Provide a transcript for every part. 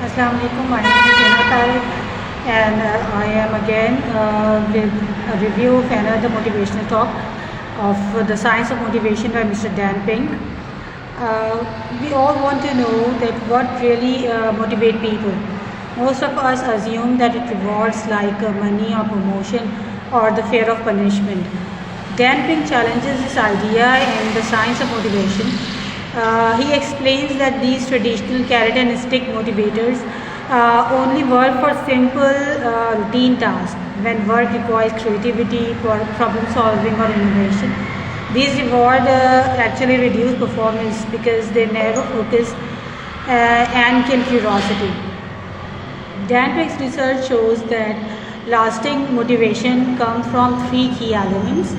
Assalamu alaikum. My name is Hina Tariq, and I am again with a review of another motivational talk of The Science of Motivation by Mr. Dan Pink. We all want to know that what really motivate people. Most of us assume that it rewards like money or promotion or the fear of punishment. Dan Pink challenges this idea in The Science of Motivation. He explains that these traditional carrot and stick motivators only work for simple routine tasks. When work requires creativity for problem solving or innovation, these reward actually reduce performance because they narrow focus and kill curiosity. Dan Pink's research shows that lasting motivation comes from three key elements,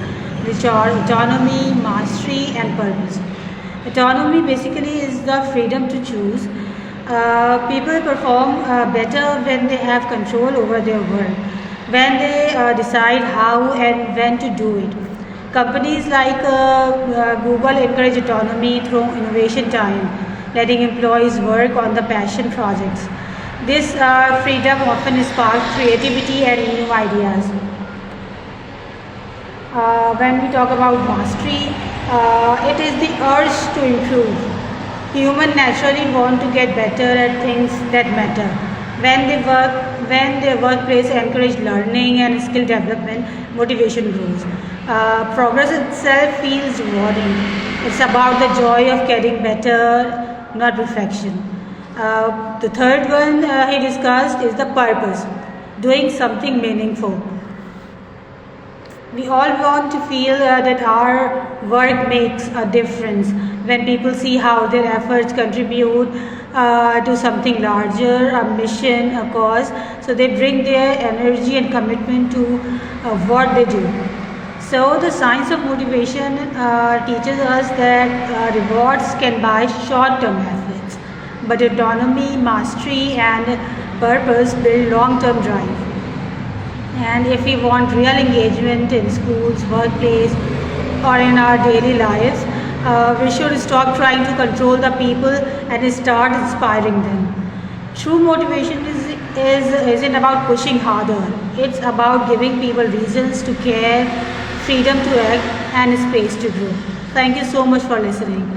which are autonomy, mastery, and purpose. Autonomy basically is the freedom to choose. People perform better when they have control over their work, when they decide how and when to do it. Companies like Google encourage autonomy through innovation time, letting employees work on the passion projects. This freedom often sparks creativity and new ideas. When we talk about mastery, it is the urge to improve. Humans naturally want to get better at things that matter. When their workplace encourage learning and skill development, motivation grows. Progress itself feels rewarding. It's about the joy of getting better, not perfection. The third one he discussed is the purpose, doing something meaningful. We all want to feel that our work makes a difference when people see how their efforts contribute to something larger, a mission, a cause. So they bring their energy and commitment to what they do. So the science of motivation teaches us that rewards can buy short-term efforts, but autonomy, mastery, and purpose build long-term drive. And if we want real engagement in schools, workplace, or in our daily lives, we should stop trying to control the people and start inspiring them. True motivation isn't about pushing harder. It's about giving people reasons to care, freedom to act, and space to grow. Thank you so much for listening.